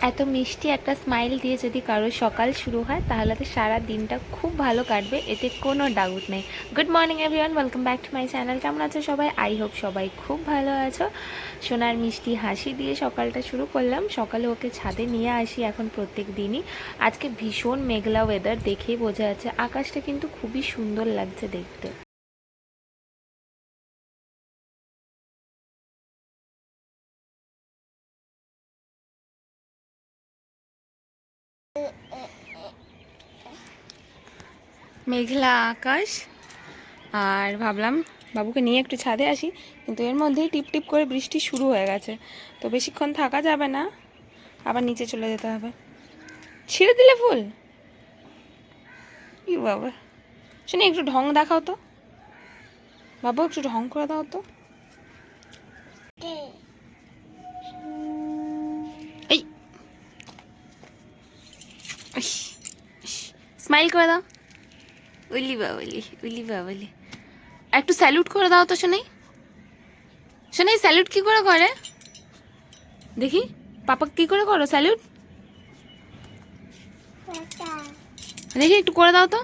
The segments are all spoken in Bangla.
এত মিষ্টি একটা স্মাইল দিয়ে যদি কারো সকাল শুরু হয় তাহলে তো সারা দিনটা খুব ভালো কাটবে, এতে কোনো ডাউট নেই। Good morning everyone, welcome back to my channel. কেমন আছো সবাই? আই হোপ সবাই খুব ভালো আছো। সোনার মিষ্টি হাসি দিয়ে সকালটা শুরু করলাম। সকালে ওকে ছাদে নিয়ে আসি এখন প্রত্যেক দিনই। আজকে ভীষণ মেঘলা ওয়েদার, দেখেই বোঝা যাচ্ছে। আকাশটা কিন্তু খুবই সুন্দর লাগছে দেখতে। মেঘলা আকাশ, আর ভাবলাম বাবুকে নিয়ে একটু ছাদে আসি, কিন্তু এর মধ্যেই টিপ টিপ করে বৃষ্টি শুরু হয়ে গেছে। তো বেশিক্ষণ থাকা যাবে না, আবার নিচে চলে যেতে হবে। ছিঁড়ে দিলে ফুল? ই বাবা, শুনে একটু ঢং দেখাও তো বাবু, একটু ঢং করে দাও তো। এই স্মাইল করে দাও। উলি বাবলি, উলি বাবলি, একটু স্যালুট করে দাও তো শোনাই। শোনাই স্যালুট কি করে করে দেখি, পাপা কি করে করো স্যালুট দেখি, একটু করে দাও তো।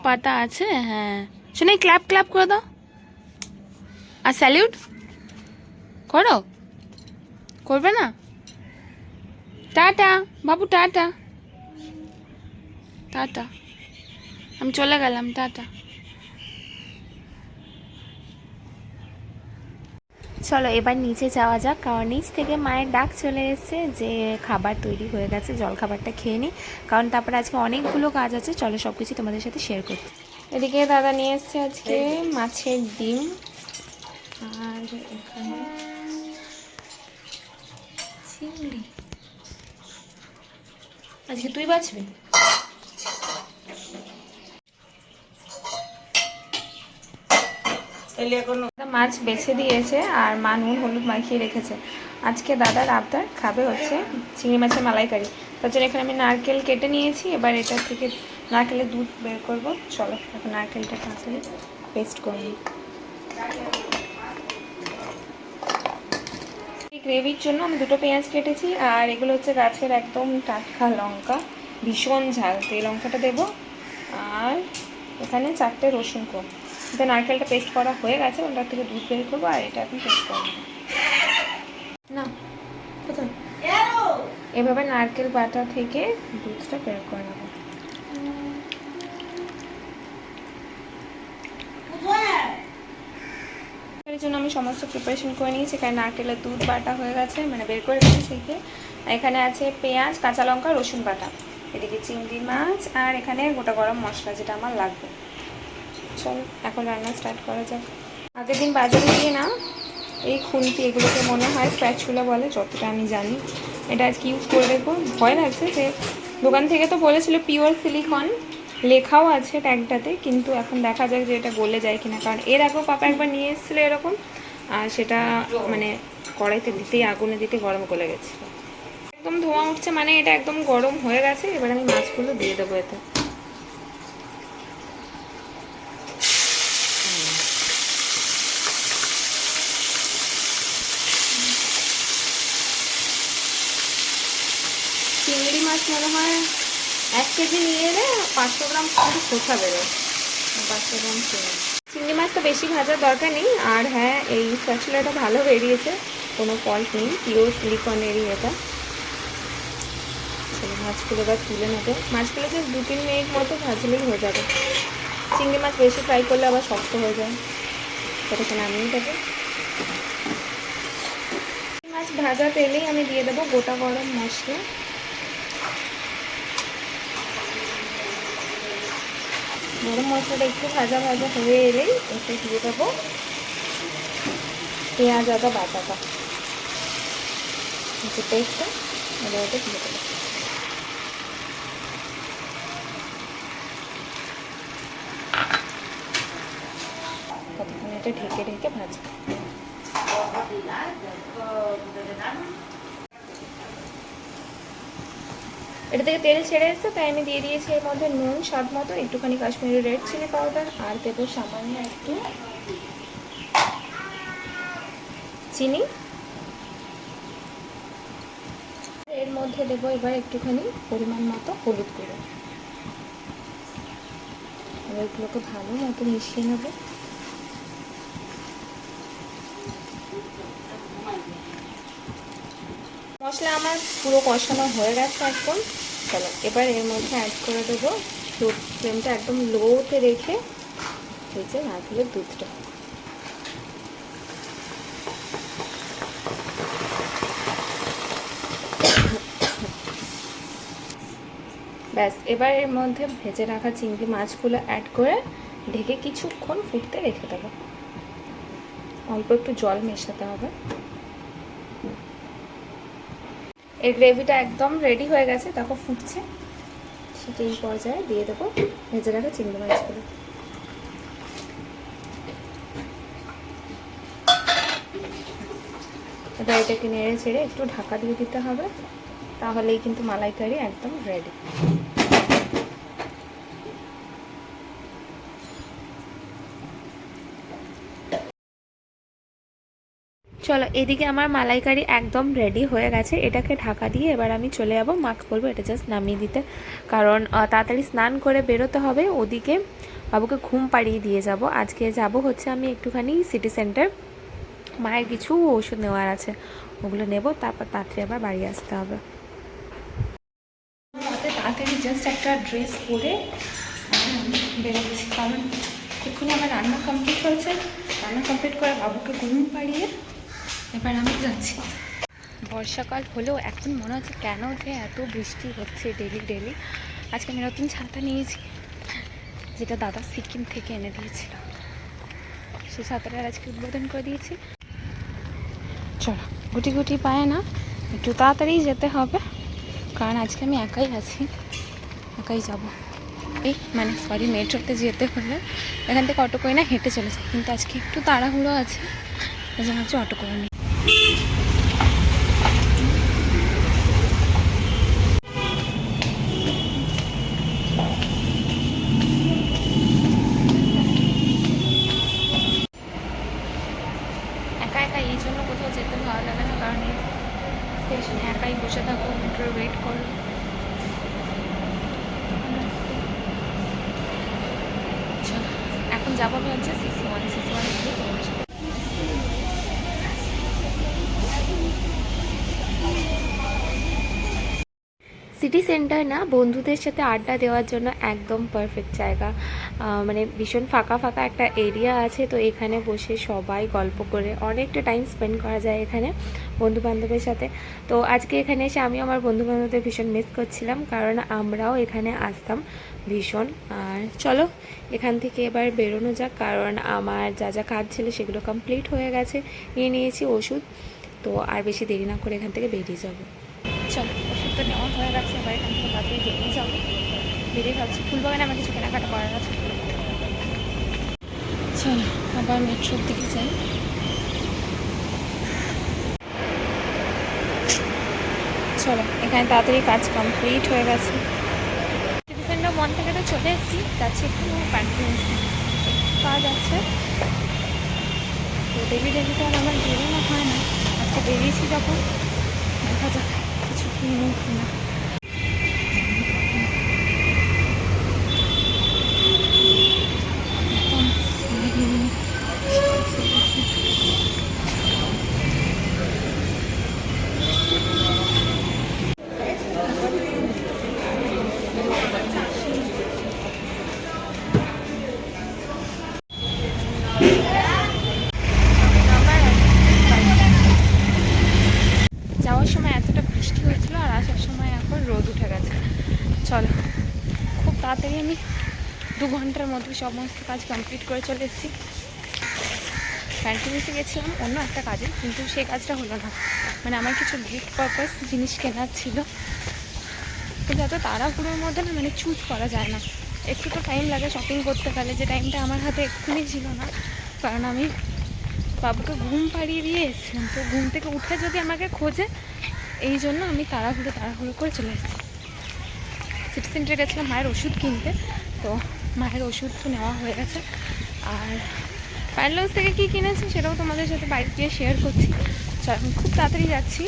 পাতা আছে, হ্যাঁ। শোনাই ক্ল্যাপ ক্ল্যাপ করে দাও, আর স্যালুট করো। করবে না? টাটা বাবু, টাটা টাটা, আমি চলে গেলাম, টাটা। চলো এবার নিচে যাওয়া যাক, কারণ নিচ থেকে মায়ের ডাক চলে এসেছে যে খাবার তৈরি হয়ে গেছে, জল খাবারটা খেয়ে নিই, কারণ তারপরে আজকে অনেকগুলো কাজ আছে। চলো সব কিছু তোমাদের সাথে শেয়ার করছি। এদিকে দাদা নিয়ে এসছে আজকে মাছের ডিম, আর এখানে চিংড়ি। আজকে তুই বাছবি? মাছ বেছে দিয়েছে, আর মা নুন হলুদ মাখিয়ে রেখেছে। আজকে দাদার আবদার খাবে হচ্ছে চিংড়ি মাছের মালাইকারি। তার জন্য এখানে আমি নারকেল কেটে নিয়েছি, এবার এটা থেকে নারকেলের দুধ বের করব। চলো এখন নারকেলটা তাড়াতাড়ি পেস্ট করে নিই। এই গ্রেভির জন্য আমি দুটো পেঁয়াজ কেটেছি, আর এগুলো হচ্ছে গাছের একদম টাটকা লঙ্কা, ভীষণ ঝাল। তো এই লঙ্কাটা দেবো, আর এখানে 4টে রসুন কোয়া। এটা নারকেলটা পেস্ট করা হয়ে গেছে, ওটার থেকে দুধ বের করবো, আর এটা এখন পেস্ট করবো না। কোথায়? এভাবে নারকেল বাটা থেকে দুধটা বের করে নেবো। এর জন্য আমি সমস্ত প্রিপারেশন করে নিয়েছি। এখানে নারকেলের দুধ বাটা হয়ে গেছে, মানে বের করে রেখেছি থেকে। এখানে আছে পেঁয়াজ, কাঁচা লঙ্কা, রসুন বাটা। এদিকে চিংড়ি মাছ, আর এখানে গোটা গরম মশলা যেটা আমার লাগবে। চলো এখন রান্না স্টার্ট করা যাক। আগের দিন বাজারে গিয়ে না এই খুন্তি, এগুলোকে মনে হয় স্প্যাচুলা বলে যতটা আমি জানি, এটা আজকে ইউজ করে দেখবো। ভয় লাগছে যে দোকান থেকে তো বলেছিল পিওর সিলিকন, লেখাও আছে ট্যাগটাতে, কিন্তু এখন দেখা যাক যে এটা গলে যায় কিনা। কারণ এর আগেও পাপা একবার নিয়ে এসেছিলো এরকম, আর সেটা মানে কড়াইতে দিতেই, আগুনে দিতে গরম গলে গেছিলো। একদম ধোঁয়া উঠছে, মানে এটা একদম গরম হয়ে গেছে। এবার আমি মাছগুলো দিয়ে দেবো এতে। চিংড়ি মাছ মনে হয় 1 কেজি নিয়ে এলে 500 গ্রাম শুধু খোসা বেরোয়, 500 গ্রাম চিংড়ি মাছ তো বেশি ভাজার দরকার নেই। আর হ্যাঁ, এই স্প্যাচুলাটা ভালো বেরিয়েছে, কোনো ফল্ট নেই, পিওর সিলিকনেরই এটা। মাছগুলো এবার তুলে নেবে। মাছগুলো যে 2-3 মিনিট মতো ভাজলেই হয়ে যাবে। চিংড়ি মাছ বেশি ফ্রাই করলে আবার শক্ত হয়ে যায়, সেটাকে নামিয়ে দেবো। মাছ ভাজা তেলেই আমি দিয়ে দেবো গোটা গরম মশলা। গরম মশলাটা একটু ভাজা ভাজা হয়ে এলেই এতে দিয়ে দেবো পেঁয়াজ আদা বাটাটা, যে পেস্টটা ওটা দিয়ে দেবো। ততক্ষণ এটা ঢেকে ঢেকে ভাজবো। এটা থেকে তেল ছেড়ে এসছে, তাই আমি দিয়ে দিয়েছি এর মধ্যে নুন স্বাদ মতো, একটুখানি কাশ্মীরি রেড চিলি পাউডার, আর দেবো সামান্য একটু চিনি, মধ্যে দেবো এবার একটুখানি পরিমাণ মতো হলুদ গুঁড়ো। এবার এগুলোকে ভালো মতো মিশিয়ে নেবো। মশলা আমার পুরো কষানো হয়ে গেছে একদম। চলো এবার এর মধ্যে অ্যাড করে দেবো, ফ্লেমটা একদম লোতে রেখে এই যে নারকেলের দুধটা। ব্যাস, এবার এর মধ্যে ভেজে রাখা চিংড়ি মাছগুলো অ্যাড করে ঢেকে কিছুক্ষণ ফুটতে রেখে দেবো। অল্প একটু জল মেশাতে হবে। এর গ্রেভিটা একদম রেডি হয়ে গেছে, দেখো ফুটছে। সেটা এই পর্যায়ে দিয়ে দেবো ভেজে রাখা চিংড়ি মাছগুলো। এবার এটাকে নেড়ে ছেড়ে একটু ঢাকা দিয়ে দিতে হবে, তাহলেই কিন্তু মালাইকারি একদম রেডি। চলো এদিকে আমার মালাইকারি একদম রেডি হয়ে গেছে। এটাকে ঢাকা দিয়ে এবার আমি চলে যাবো, মাকে বলবো এটা জাস্ট নামিয়ে দিতে, কারণ তাড়াতাড়ি স্নান করে বেরোতে হবে। ওদিকে বাবুকে ঘুম পাড়িয়ে দিয়ে যাব। আজকে যাব হচ্ছে আমি একটুখানি সিটি সেন্টার, মায়ের কিছু ওষুধ নেওয়ার আছে, ওগুলো নেব, তারপর তাড়াতাড়ি আবার বাড়ি আসতে হবে। তাড়াতাড়ি জাস্ট একটা ড্রেস পরে বেরোচ্ছি, কারণ এক্ষুনি আমার রান্না কমপ্লিট হয়েছে। রান্না কমপ্লিট করে বাবুকে ঘুম পাড়িয়ে এবার আমি যাচ্ছি। বর্ষাকাল হলেও এখন মনে হচ্ছে কেন যে এত বৃষ্টি হচ্ছে ডেলি ডেলি। আজকে আমি নতুন ছাতা নিয়েছি, যেটা দাদা সিকিম থেকে এনে দিয়েছিল। সেই ছাতাটার আজকে উদ্বোধন করে দিয়েছি। চলো গুটি গুটি পায় না, একটু তাড়াতাড়ি যেতে হবে, কারণ আজকে আমি একাই আছি, একাই যাব। এই মানে সরি, মেট্রোতে যেতে হলে এখান থেকে অটো করে না হেঁটে চলে যায়, কিন্তু আজকে একটু তাড়াহুড়ো আছে, এই জন্য হচ্ছে অটো করে নিই। একা একা এই জন্য কোথাও যেতে ভালো লাগে না, কারণ স্টেশনে একাই বসে থাকো, মেট্রোর ওয়েট করো। এখন যাবো আমি হচ্ছে CC1 গিয়ে তোমার সাথে। সিটি সেন্টার না, বন্ধুদের সাথে আড্ডা দেওয়ার জন্য একদম পারফেক্ট জায়গা। মানে ভীষণ ফাঁকা ফাঁকা একটা এরিয়া আছে, তো এখানে বসে সবাই গল্প করে অনেকটা টাইম স্পেন্ড করা যায় এখানে বন্ধুবান্ধবের সাথে। তো আজকে এখানে এসে আমি আমার বন্ধুবান্ধবদের ভীষণ মিস করছিলাম, কারণ আমরাও এখানে আসতাম ভীষণ। আর চলো এখান থেকে এবার বেরোনো যাক, কারণ আমার যা যা কাজ ছিল সেগুলো কমপ্লিট হয়ে গেছে, নিয়ে নিয়েছি ওষুধ। তো আর বেশি দেরি না করে এখান থেকে বেরিয়ে যাবো। চলো ওষুধ তো নেওয়া হয়ে গেছে, এবার এখান থেকে তাড়াতাড়ি বেরিয়ে যাবো। বেরিয়ে ভাবছি ফুলবাগানে আমার কিছু কেনাকাটা করার আছে। চলো আবার মেট্রোর দিকে যাই। চলো এখানে তাড়াতাড়ি কাজ কমপ্লিট হয়ে গেছে। সিটি সেন্টার মন থেকে তো চলে এসেছি, যাচ্ছি একটু কনফিডেন্স কাজ আছে। তো ডেলি ডেলি তো আর আমার বেরোনো হয় না, আজকে বেরিয়েছি যখন দেখা যাক কিছু কিনে কিনা। যাওয়ার সময় এতটা বৃষ্টি হয়েছিল, আর আসার সময় এখন রোদ উঠে গেছে। চলো খুব তাড়াতাড়ি আমি 2 ঘন্টার মধ্যে সমস্ত কাজ কমপ্লিট করে চলে এসেছি। কন্টিনিউসে গেছিলাম অন্য একটা কাজে, কিন্তু সেই কাজটা হলো না। মানে আমার কিছু গিফট পারপাস জিনিস কেনার ছিল, কিন্তু এত তাড়াহুড়োর মধ্যে না মানে চুজ করা যায় না। একটু তো টাইম লাগে শপিং করতে গেলে, যে টাইমটা আমার হাতে এক্ষুনি ছিল না, কারণ আমি বাবুকে ঘুম পাড়িয়ে দিয়ে এসেছিলাম। তো ঘুম থেকে উঠে যদি আমাকে খোঁজে, এই জন্য আমি তাড়াহুড়ো করে চলে এসেছি। সিটি সেন্টারে গেছিলাম মায়ের ওষুধ কিনতে, তো মায়ের ওষুধ তো নেওয়া হয়ে গেছে। আর প্যারালাউস থেকে কী কিনেছি সেটাও তোমাদের সাথে বাড়ি গিয়ে শেয়ার করছি। চল আমি খুব তাড়াতাড়ি যাচ্ছি,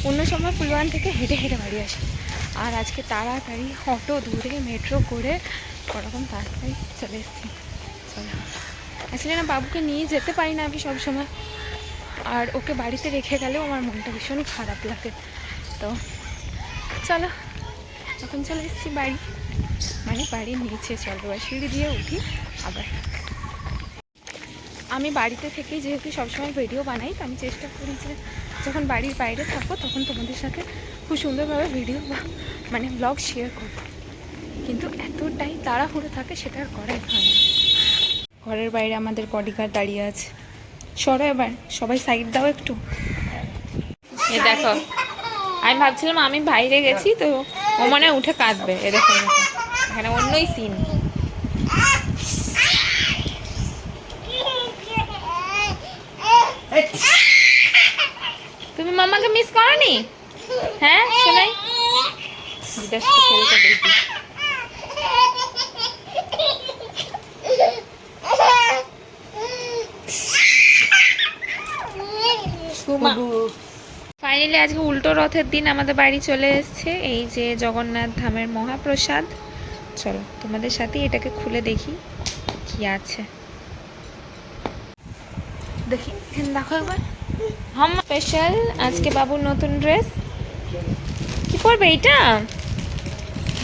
অন্য সময় ফুলবাগান থেকে হেঁটে হেঁটে বাড়ি আসি, আর আজকে তাড়াতাড়ি অটো ধরে মেট্রো করে ওরকম তাড়াতাড়ি চলে এসেছি। চলো, আসলে না বাবুকে নিয়ে যেতে পারি না আমি সবসময়, আর ওকে বাড়িতে রেখে গেলেও আমার মনটা ভীষণ খারাপ লাগে। তো চলো, এখন চলে এসেছি বাড়ি, মানে বাড়ির নিচে। চলো সিঁড়ি দিয়ে উঠি আবার। আমি বাড়িতে থেকেই যেহেতু সবসময় ভিডিও বানাই, তো আমি চেষ্টা করি যে যখন বাড়ির বাইরে থাকবো তখন তোমাদের সাথে খুব সুন্দরভাবে ভিডিও মানে ব্লগ শেয়ার করবো, কিন্তু এতটাই তাড়াহুড়ো থাকে সেটা আর করাই হয় না। ঘরের বাইরে আমাদের বডিগার্ড দাঁড়িয়ে আছে। সরো এবার, সবাই সাইড দাও একটু। এ দেখো, আমি ভাবছিলাম আমি বাইরে গেছি তো ও মনে হয় উঠে কাঁদবে। এ দেখো এখানে অন্যই সিন। তুমি মামাকে মিস করনি? হ্যাঁ শোনাই, বিদেশকে খেলতে দেখি। ফাইনালি আজকে উল্টো রথের দিন আমাদের বাড়ি চলে এসেছে এই যে জগন্নাথ ধামের মহাপ্রসাদ। চলো তোমাদের সাথে এটাকে খুলে দেখি কি আছে। দেখি এখানে দেখো একবার। হাম স্পেশাল আজকে বাবুর নতুন ড্রেস। কি পরবে এইটা?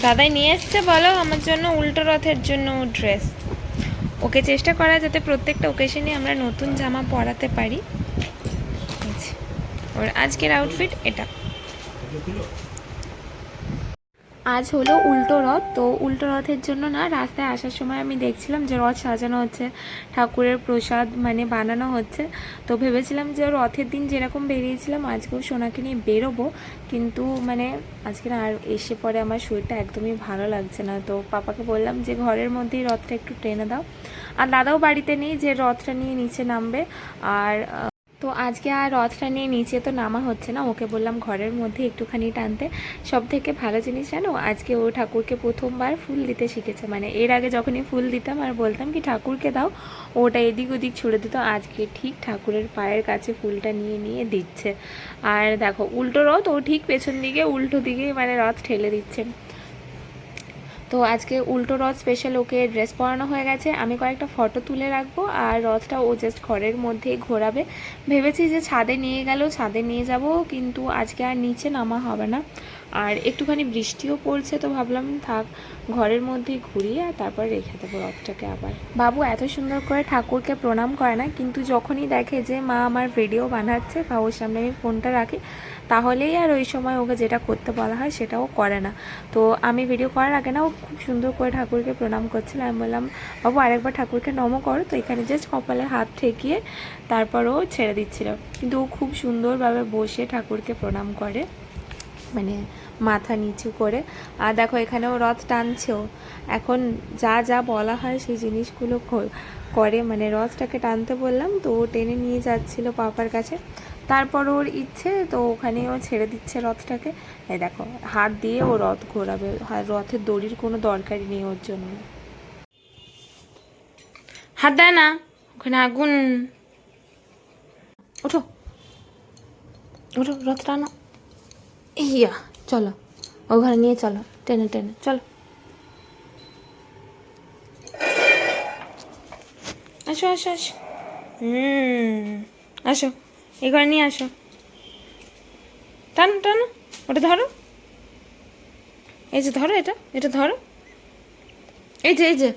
দাদাই নিয়ে এসছে বলো আমার জন্য উল্টো রথের জন্য ড্রেস। ওকে চেষ্টা করা যাতে প্রত্যেকটা ওকেশনে আমরা নতুন জামা পরাতে পারি। ওর আজকের আউটফিট এটা। আজ হলো উল্টো রথ, তো উল্টো রথের জন্য না রাস্তায় আসার সময় আমি দেখছিলাম যে রথ সাজানো হচ্ছে, ঠাকুরের প্রসাদ মানে বানানো হচ্ছে। তো ভেবেছিলাম যে রথের দিন যেরকম বেরিয়েছিলাম আজকেও সোনাকে নিয়ে বেরোবো, কিন্তু মানে আজকে না আর এসে পরে আমার শরীরটা একদমই ভালো লাগছে না। তো পাপাকে বললাম যে ঘরের মধ্যেই রথটা একটু টেনে দাও, আর দাদাও বাড়িতে নেই যে রথটা নিয়ে নিচে নামবে। আর তো আজকে আর রথটা নিয়ে নিচে তো নামা হচ্ছে না, ওকে বললাম ঘরের মধ্যে একটুখানি টানতে। সব থেকে ভালো জিনিস জানো, আজকে ও ঠাকুরকে প্রথমবার ফুল দিতে শিখেছে। মানে এর আগে যখনই ফুল দিতাম আর বলতাম কি ঠাকুরকে দাও, ওটা এদিক ওদিক ছুড়ে দিত, আজকে ঠিক ঠাকুরের পায়ের কাছে ফুলটা নিয়ে নিয়ে দিচ্ছে। আর দেখো উল্টো রথ, ও ঠিক পেছন দিকে উল্টো দিকে মানে রথ ঠেলে দিচ্ছে। তো আজকে উল্টো রথ স্পেশাল ওকে ড্রেস পরানো হয়ে গেছে। আমি কয়েকটা ফটো তুলে রাখবো, আর রথটা ও জাস্ট ঘরের মধ্যেই ঘোরাবে। ভেবেছি যে ছাদে নিয়ে গেল, ছাদে নিয়ে যাব, কিন্তু আজকে আর নিচে নামা হবে না। আর একটুখানি বৃষ্টিও পড়ছে, তো ভাবলাম থাক ঘরের মধ্যেই ঘুরিয়ে আর তারপর রেখে দেবো রথটাকে। আবার বাবু এত সুন্দর করে ঠাকুরকে প্রণাম করে না, কিন্তু যখনই দেখে যে মা আমার ভিডিও বানাচ্ছে বা ওর সামনে আমি ফোনটা রাখি, তাহলেই আর ওই সময় ওকে যেটা করতে বলা হয় সেটাও করে না। তো আমি ভিডিও করার আগে না ও খুব সুন্দর করে ঠাকুরকে প্রণাম করছিল। আমি বললাম বাবু আরেকবার ঠাকুরকে নম করো, তো এখানে জাস্ট কপালে হাত ঠেকিয়ে তারপর ও ছেড়ে দিচ্ছিল। কিন্তু ও খুব সুন্দরভাবে বসে ঠাকুরকে প্রণাম করে, মানে মাথা নিচু করে। আর দেখো এখানেও রথ টানছেও। এখন যা যা বলা হয় সেই জিনিসগুলো করে, মানে রথটাকে টানতে বললাম তো ও টেনে নিয়ে যাচ্ছিল পাপার কাছে। তারপর ওর ইচ্ছে তো ওখানে ও ছেড়ে দিচ্ছে রথটাকে। এই দেখো হাত দিয়ে ও রথ ঘোরাবে, আর রথের দড়ির কোনো দরকারই নেই ওর জন্য। হাত দেয় না, ওখানে আগুন। ওঠো ওঠো, রথ টানো। ইয়া চলো ওখানে নিয়ে চলো, টেনে টেনে চলো। আসো আসো আসো, আসো এই ঘরে নিয়ে আসো। টানো টানো, ওটা ধরো, এই যে ধরো, এটা এটা ধরো, এই যে এই যে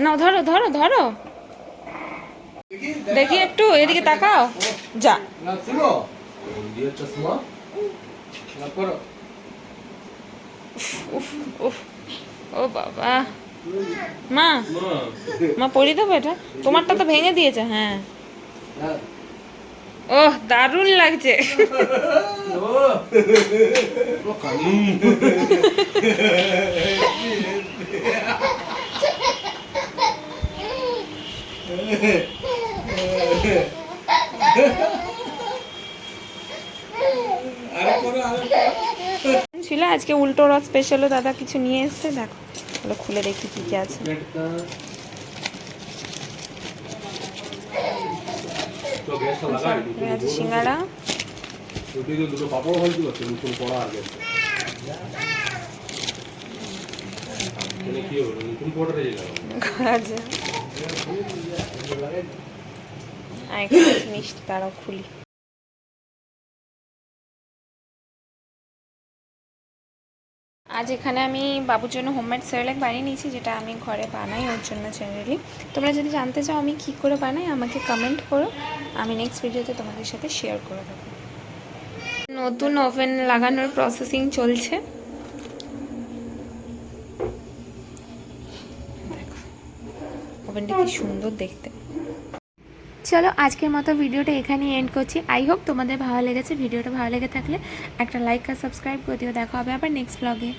নাও ধরো ধরো ধরো। দেখি একটু এদিকে তাকাও। যা উফ উফ, ও বাবা। মা মা পরিয়ে দেবো এটা? তোমারটা তো ভেঙে দিয়েছে। হ্যাঁ ওহ দারুণ লাগছে। ছিল আজকে উল্টো রথ স্পেশালও দাদা কিছু নিয়ে এসছে, দেখো ওগুলো খুলে দেখি কি কি আছে। এখানে আছে সিঙ্গাড়া, দুটো পাপড় হয়তো আছে নতুন করা আগে কি হলো নতুন পড়া রেখে গেল আছে আর এখানে আছে মিষ্টি, তারাও খুলি। আজ এখানে আমি বাবুর জন্য হোমমেড সেরেলাক বানিয়ে নিয়েছি, যেটা আমি ঘরে বানাই ওর জন্য জেনারেলি। তোমরা যদি জানতে চাও আমি কি করে বানাই আমাকে কমেন্ট করো, আমি নেক্সট ভিডিওতে তোমাদের সাথে শেয়ার করে দেবো। নতুন ওভেন লাগানোর প্রসেসিং চলছে। দেখো ওভেনটা কি সুন্দর দেখতে। চলো আজকের মতো ভিডিওটা এখানেই এন্ড করছি। আই হোপ তোমাদের ভালো লেগেছে। ভিডিওটা ভালো লেগে থাকলে একটা লাইক আর সাবস্ক্রাইব করে দিও। দেখা হবে আবার নেক্সট ব্লগে।